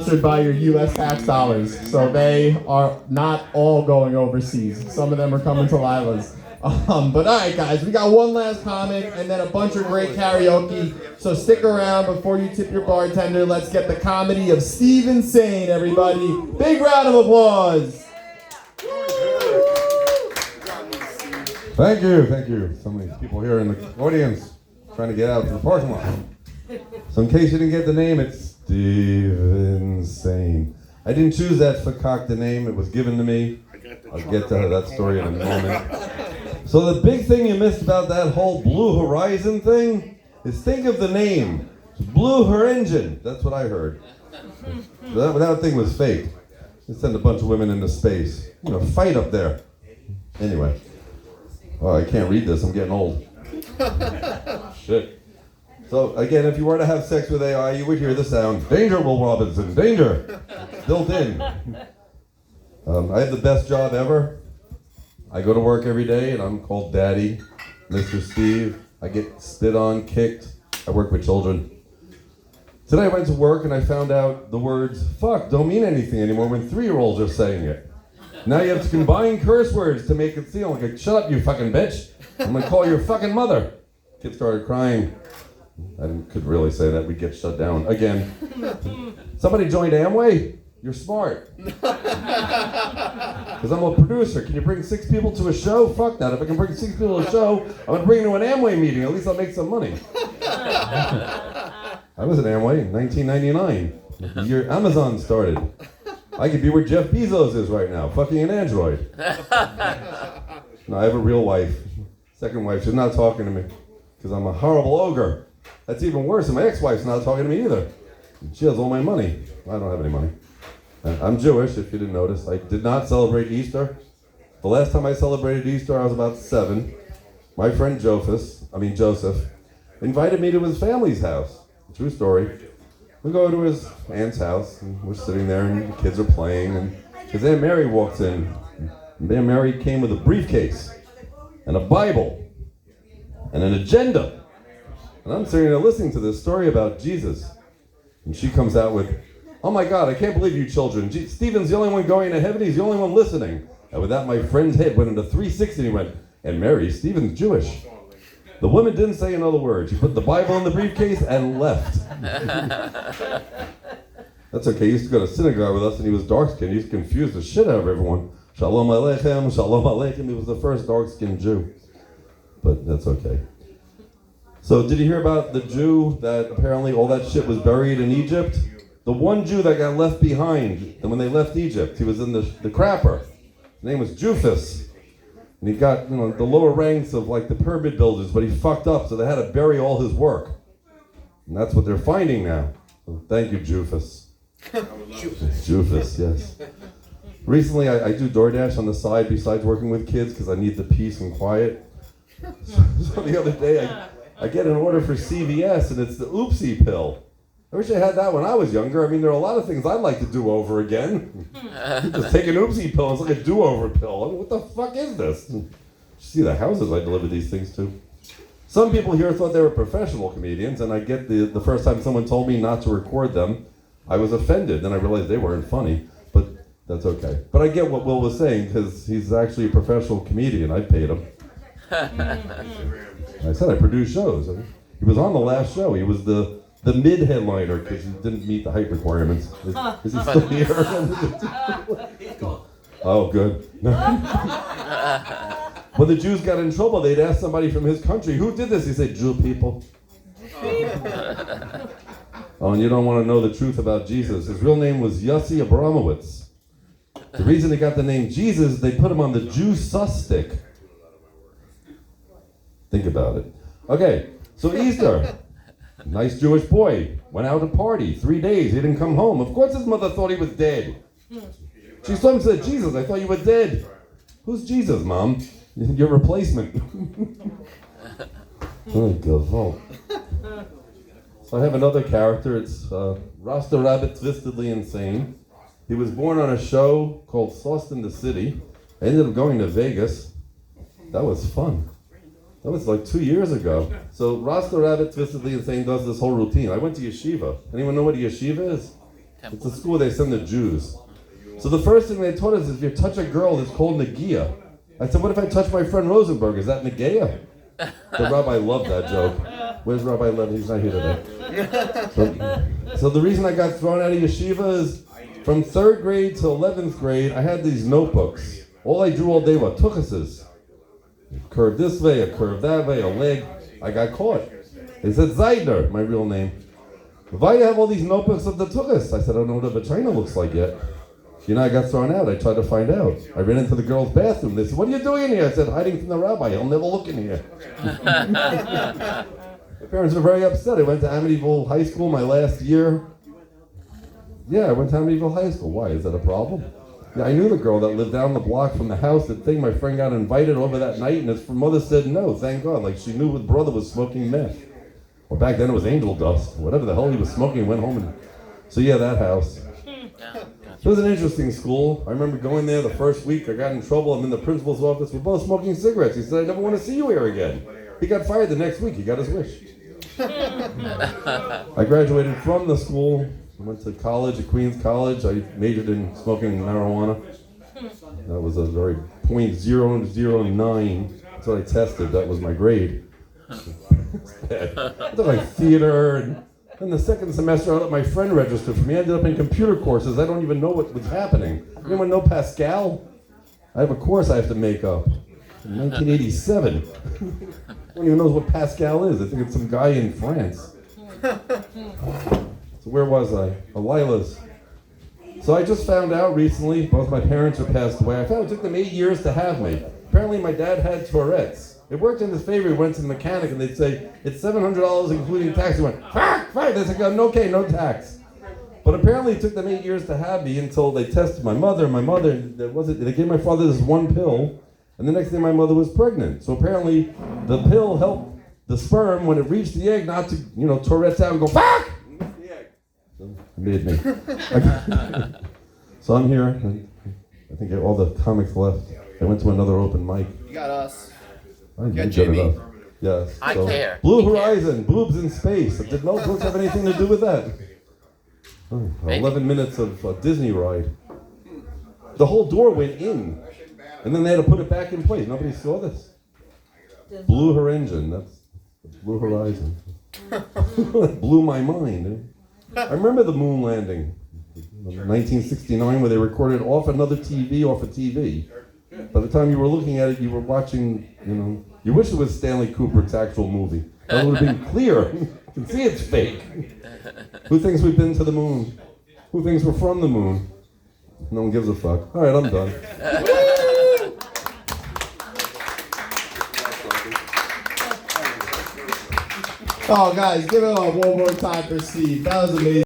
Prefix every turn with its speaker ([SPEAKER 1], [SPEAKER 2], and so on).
[SPEAKER 1] sponsored by your U.S. tax dollars, so they are not all going overseas. Some of them are coming to Lilas. But all right, guys, we got one last comic and then a bunch of great karaoke. So stick around before you tip your bartender. Let's get the comedy of Steve Insane, everybody. Big round of applause.
[SPEAKER 2] Thank you. So many people here in the audience trying to get out to the parking lot. So in case you didn't get the name, it's Steve Insane. I didn't choose that fakakta name, it was given to me. I'll get to that story in a moment. So the big thing you missed about that whole Blue Horizon thing is think of the name. Blew her engine, that's what I heard. So that thing was fake. They send a bunch of women into space. Fight up there. Anyway. Oh, I can't read this, I'm getting old. Shit. So again, if you were to have sex with AI, you would hear the sound, danger, Will Robinson, danger, built in. I have the best job ever. I go to work every day and I'm called Daddy, Mr. Steve. I get spit on, kicked. I work with children. Today I went to work and I found out the words fuck don't mean anything anymore when 3-year-olds are saying it. Now you have to combine curse words to make it seem like, shut up you fucking bitch. I'm gonna call your fucking mother. Kid started crying. I could really say that, we'd get shut down. Again. Somebody joined Amway? You're smart. Because I'm a producer. Can you bring 6 people to a show? Fuck that. If I can bring 6 people to a show, I'm going to bring them to an Amway meeting. At least I'll make some money. I was at Amway in 1999. The year Amazon started. I could be where Jeff Bezos is right now, fucking an android. No, I have a real wife. Second wife, she's not talking to me. Because I'm a horrible ogre. That's even worse, and my ex-wife's not talking to me either. She has all my money. I don't have any money. I'm Jewish, if you didn't notice. I did not celebrate Easter. The last time I celebrated Easter, I was about 7. My friend Joseph invited me to his family's house. True story. We go to his aunt's house, and we're sitting there, and the kids are playing, and his Aunt Mary walks in. And Aunt Mary came with a briefcase, and a Bible, and an agenda. And I'm sitting there listening to this story about Jesus. And she comes out with, oh my God, I can't believe you children. Stephen's the only one going to heaven, he's the only one listening. And with that, my friend's head went into 360 and he went, and Mary, Stephen's Jewish. The woman didn't say another word. She put the Bible in the briefcase and left. That's okay, he used to go to synagogue with us and he was dark-skinned. He used to confuse the shit out of everyone. Shalom Aleichem, Shalom Aleichem. He was the first dark-skinned Jew. But that's okay. So did you hear about the Jew that apparently all that shit was buried in Egypt? The one Jew that got left behind, and when they left Egypt, he was in the crapper. His name was Jufus. And he got, the lower ranks of like the pyramid builders, but he fucked up, so they had to bury all his work. And that's what they're finding now. So thank you, Jufus. Jufus, yes. Recently, I do DoorDash on the side besides working with kids because I need the peace and quiet. So the other day, I get an order for CVS, and it's the oopsie pill. I wish I had that when I was younger. I mean, there are a lot of things I'd like to do over again. Just take an oopsie pill, it's like a do-over pill. I mean, what the fuck is this? You see the houses I deliver these things to. Some people here thought they were professional comedians, and I get the first time someone told me not to record them, I was offended. Then I realized they weren't funny, but that's okay. But I get what Will was saying, because he's actually a professional comedian. I paid him. I said I produced shows. He was on the last show. He was the mid-headliner because he didn't meet the height requirements. Is he still here? Oh, good. When the Jews got in trouble, they'd ask somebody from his country, who did this? He said, Jew people. Oh, and you don't want to know the truth about Jesus. His real name was Yossi Abramowitz. The reason he got the name Jesus, they put him on the Jew sus stick. Think about it. Okay, so Easter. Nice Jewish boy. Went out to party. 3 days. He didn't come home. Of course his mother thought he was dead. She saw him and said, Jesus, I thought you were dead. Who's Jesus, Mom? Your replacement. Oh, God. So I have another character. It's Rasta Rabbit Twistedly Insane. He was born on a show called Sauced in the City. I ended up going to Vegas. That was fun. That was like 2 years ago. So Rasta Rabbit Twistedly Insane does this whole routine. I went to yeshiva. Anyone know what a yeshiva is? It's a school they send the Jews. So the first thing they taught us is if you touch a girl, it's called Nagia. I said, what if I touch my friend Rosenberg? Is that Nagia? The rabbi loved that joke. Where's Rabbi Lev? He's not here today. So the reason I got thrown out of yeshiva is from 3rd grade to 11th grade, I had these notebooks. All I drew all day were tuchuses. A curve this way, a curve that way, a leg. I got caught. They said Zeidner, my real name. Why do you have all these notebooks of the tuchus? I said, I don't know what a vagina looks like yet. You know, I got thrown out. I tried to find out. I ran into the girls' bathroom. They said, what are you doing in here? I said, hiding from the rabbi. He'll never look in here. My parents were very upset. I went to Amityville High School my last year. Yeah, I went to Amityville High School. Why? Is that a problem? Yeah, I knew the girl that lived down the block from the house. That thing, my friend got invited over that night, and his mother said no, thank God. Like, she knew his brother was smoking meth. Or back then it was angel dust. Whatever the hell he was smoking, went home and... So yeah, that house. It was an interesting school. I remember going there the first week. I got in trouble. I'm in the principal's office. We're both smoking cigarettes. He said, I never want to see you here again. He got fired the next week. He got his wish. I graduated from the school. I went to college, at Queens College. I majored in smoking marijuana. That was a very .009. That's what I tested. That was my grade. I did like theater, and then the second semester I let my friend register for me. I ended up in computer courses. I don't even know what was happening. Anyone know Pascal? I have a course I have to make up. In 1987. I don't even know what Pascal is. I think it's some guy in France. So where was I? Lilas. So I just found out recently, both my parents have passed away. I found it took them 8 years to have me. Apparently my dad had Tourette's. It worked in his favor. He went to the mechanic and they'd say, it's $700 including tax. He went, fuck. They said, okay, no tax. But apparently it took them 8 years to have me until they tested my mother. They gave my father this one pill, and the next day my mother was pregnant. So apparently the pill helped the sperm, when it reached the egg, not to, Tourette's out and go, fuck! So it made me. So I'm here. I think all the comics left. I went to another open mic.
[SPEAKER 3] You got us.
[SPEAKER 2] I did good enough. Yes.
[SPEAKER 4] I care.
[SPEAKER 2] Blue
[SPEAKER 4] We care.
[SPEAKER 2] Horizon, boobs in space. Did no books have anything to do with that? Oh, 11 minutes of a Disney ride. The whole door went in, and then they had to put it back in place. Nobody saw this. Blue Horizon. That's Blue Horizon. Blew my mind. I remember the moon landing in 1969, where they recorded off another TV, off a TV. By the time you were looking at it, you were watching, you wish it was Stanley Kubrick's actual movie. That would have been clear. You can see it's fake. Who thinks we've been to the moon? Who thinks we're from the moon? No one gives a fuck. All right, I'm done.
[SPEAKER 1] Oh, guys, give it up one more time for Steve. That was amazing.